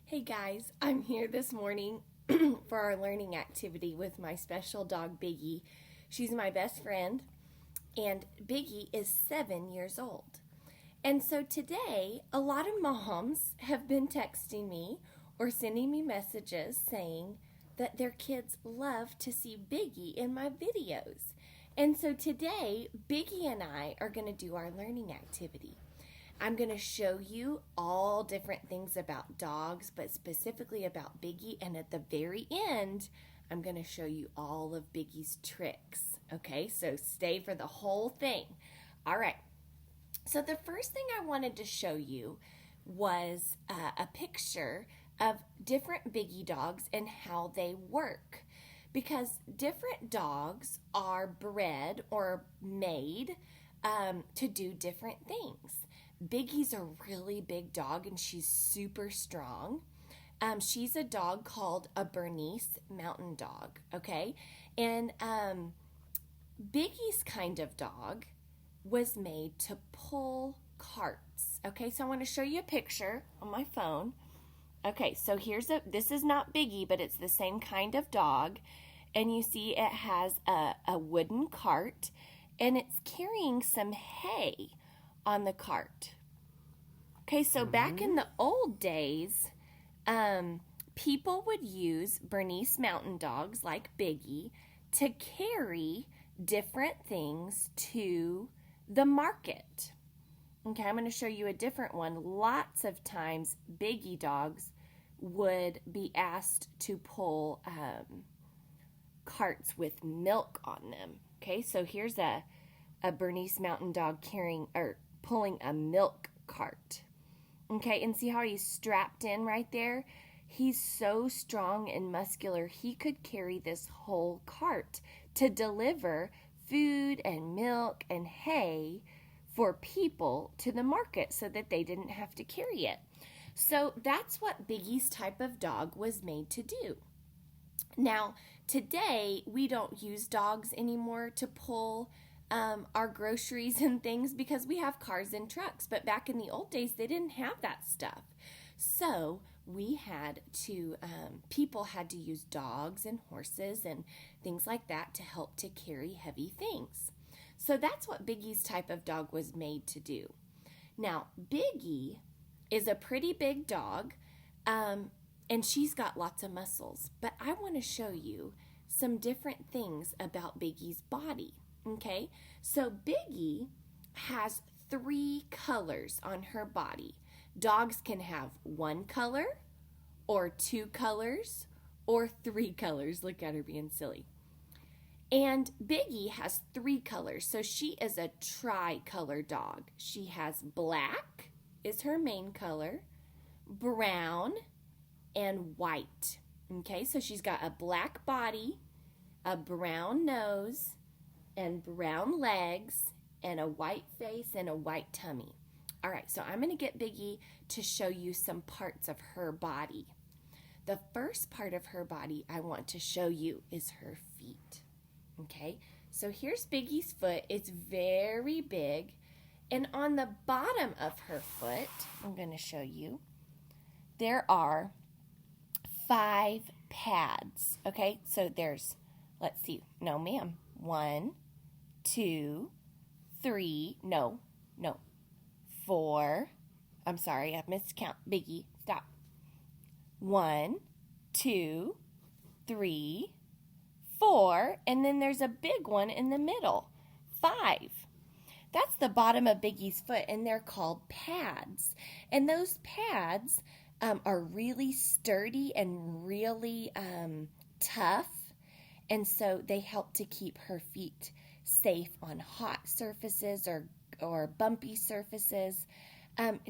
Hey guys, I'm here this morning for our learning activity with my special dog Biggie. She's my best friend, and Biggie is 7 years old. And so today, a lot of moms have been texting me or sending me messages saying that their kids love to see Biggie in my videos. And so today, Biggie and I are going to do our learning activity. I'm going to show you all different things about dogs, but specifically about Biggie. And at the very end, I'm going to show you all of Biggie's tricks. Okay, so stay for the whole thing. All right. So the first thing I wanted to show you was a picture of different Biggie dogs and how they work. Because different dogs are bred or made to do different things. Biggie's a really big dog and she's super strong. She's a dog called a Bernese Mountain Dog, okay? And Biggie's kind of dog was made to pull carts, okay? So I want to show you a picture on my phone. Okay, so this is not Biggie, but it's the same kind of dog. And you see it has a wooden cart and it's carrying some hay on the cart. Okay, so back in the old days, people would use Bernese Mountain Dogs like Biggie to carry different things to the market. Okay, I'm going to show you a different one. Lots of times, Biggie dogs would be asked to pull carts with milk on them. Okay, so here's a Bernese Mountain Dog pulling a milk cart. Okay, and see how he's strapped in right there? He's so strong and muscular, he could carry this whole cart to deliver food and milk and hay for people to the market so that they didn't have to carry it. So that's what Biggie's type of dog was made to do. Now, today, we don't use dogs anymore to pull our groceries and things because we have cars and trucks. But back in the old days, they didn't have that stuff. So people had to use dogs and horses and things like that to help to carry heavy things. So that's what Biggie's type of dog was made to do. Now, Biggie is a pretty big dog, and she's got lots of muscles. But I want to show you some different things about Biggie's body. Okay, so Biggie has 3 colors on her body. Dogs can have 1 color, or 2 colors, or 3 colors. Look at her being silly. And Biggie has 3 colors, so she is a tri-color dog. She has black is her main color, brown, and white. Okay, so she's got a black body, a brown nose, and brown legs, and a white face, and a white tummy. All right, so I'm going to get Biggie to show you some parts of her body. The first part of her body I want to show you is her feet. Okay, so here's Biggie's foot. It's very big. And on the bottom of her foot, I'm going to show you, there are 5 pads. Okay, so there's, let's see, no ma'am, 1, 2, 3, no, 4, I'm sorry, I miscount, Biggie, stop. 1, 2, 3, 4, and then there's a big one in the middle, 5. That's the bottom of Biggie's foot, and they're called pads. And those pads are really sturdy and really tough, and so they help to keep her feet safe on hot surfaces or bumpy surfaces.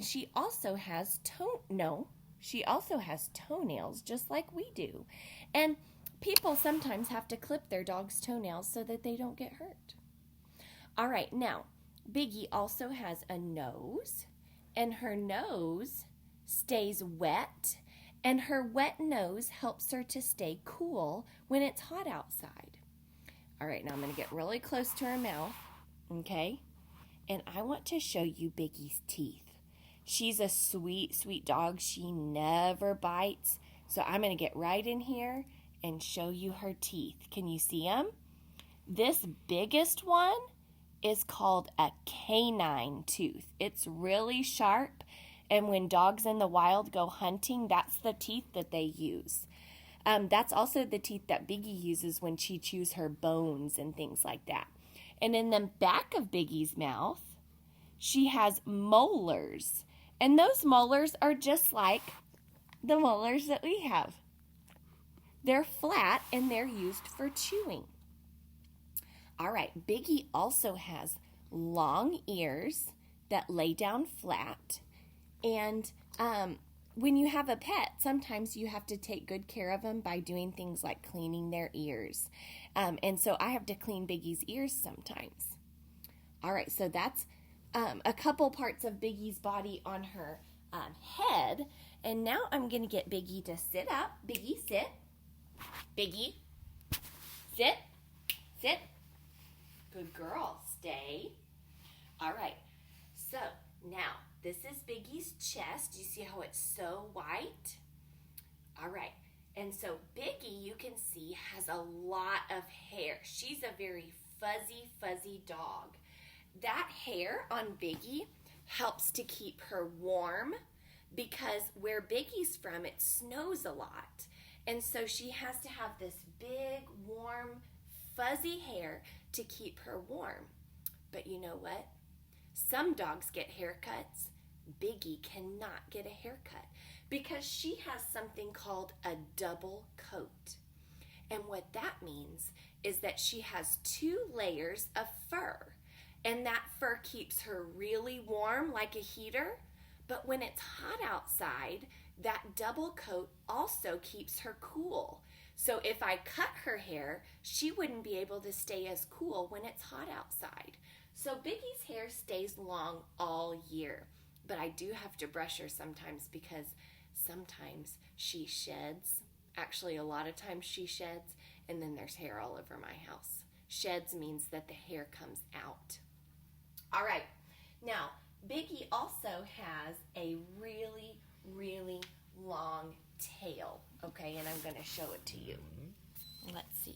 She also has toenails just like we do. And people sometimes have to clip their dog's toenails so that they don't get hurt. All right, now, Biggie also has a nose, and her nose stays wet, and her wet nose helps her to stay cool when it's hot outside. All right, now I'm going to get really close to her mouth, okay? And I want to show you Biggie's teeth. She's a sweet, sweet dog. She never bites. So I'm going to get right in here and show you her teeth. Can you see them? This biggest one is called a canine tooth. It's really sharp, and when dogs in the wild go hunting, that's the teeth that they use. That's also the teeth that Biggie uses when she chews her bones and things like that. And in the back of Biggie's mouth, she has molars. And those molars are just like the molars that we have. They're flat and they're used for chewing. All right, Biggie also has long ears that lay down flat. And when you have a pet, sometimes you have to take good care of them by doing things like cleaning their ears. And so I have to clean Biggie's ears sometimes. All right, so that's a couple parts of Biggie's body on her head. And now I'm going to get Biggie to sit up. Biggie, sit. Biggie, sit. Sit. Good girl. Stay. All right. So now this is Biggie's chest. You see how it's so white? All right. And so Biggie, you can see, has a lot of hair. She's a very fuzzy, fuzzy dog. That hair on Biggie helps to keep her warm because where Biggie's from, it snows a lot. And so she has to have this big, warm, fuzzy hair to keep her warm. But you know what? Some dogs get haircuts. Biggie cannot get a haircut because she has something called a double coat. And what that means is that she has 2 layers of fur. And that fur keeps her really warm like a heater. But when it's hot outside, that double coat also keeps her cool. So if I cut her hair, she wouldn't be able to stay as cool when it's hot outside. So Biggie's hair stays long all year. But I do have to brush her sometimes because sometimes she sheds. Actually, a lot of times she sheds, and then there's hair all over my house. Sheds means that the hair comes out. All right. Now, Biggie also has a really, really long tail, okay? And I'm going to show it to you. Let's see.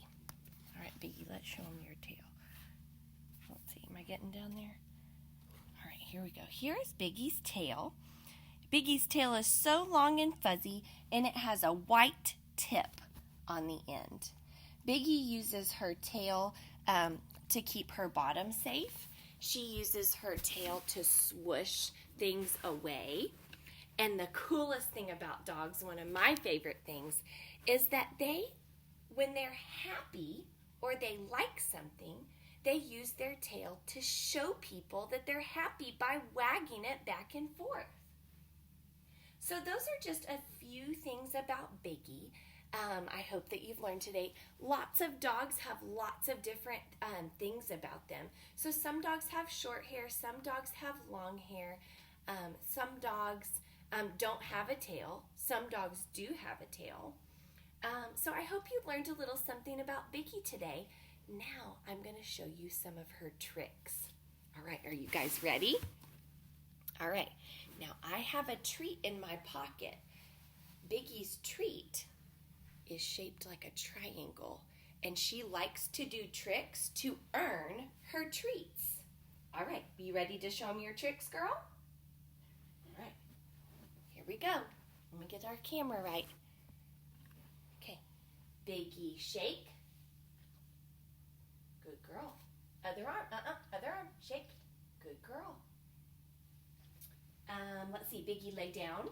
All right, Biggie, let's show him your tail. Let's see. Am I getting down there? All right, here we go. Here is Biggie's tail. Biggie's tail is so long and fuzzy, and it has a white tip on the end. Biggie uses her tail to keep her bottom safe. She uses her tail to swoosh things away. And the coolest thing about dogs, one of my favorite things, is that when they're happy or they like something, they use their tail to show people that they're happy by wagging it back and forth. So those are just a few things about Biggie. I hope that you've learned today. Lots of dogs have lots of different things about them. So some dogs have short hair, some dogs have long hair, some dogs don't have a tail, some dogs do have a tail. So I hope you learned a little something about Biggie today. Now I'm going to show you some of her tricks. All right, are you guys ready? All right, now I have a treat in my pocket. Biggie's treat is shaped like a triangle, and she likes to do tricks to earn her treats. All right, you ready to show me your tricks, girl? All right, here we go. Let me get our camera right. Okay, Biggie, shake. Good girl. Other arm, other arm, shake. Good girl. Let's see, Biggie, lay down.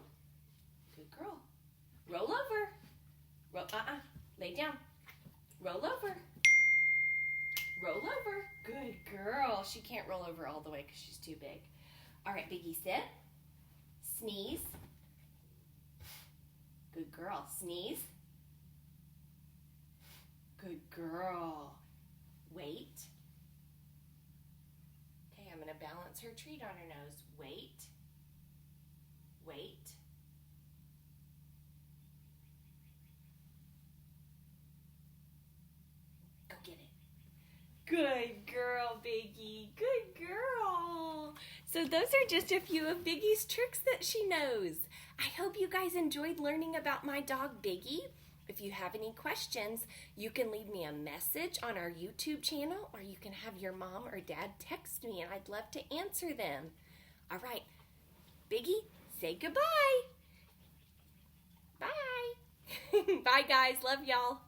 Good girl. Roll over. Lay down. Roll over. Roll over. Good girl. She can't roll over all the way because she's too big. All right, Biggie, sit. Sneeze. Good girl. Sneeze. Good girl. Wait. Okay, I'm going to balance her treat on her nose. Wait. Wait. Get it. Good girl, Biggie. Good girl. So those are just a few of Biggie's tricks that she knows. I hope you guys enjoyed learning about my dog Biggie. If you have any questions, you can leave me a message on our YouTube channel, or you can have your mom or dad text me, and I'd love to answer them. All right, Biggie, say goodbye. Bye. Bye, guys. Love y'all.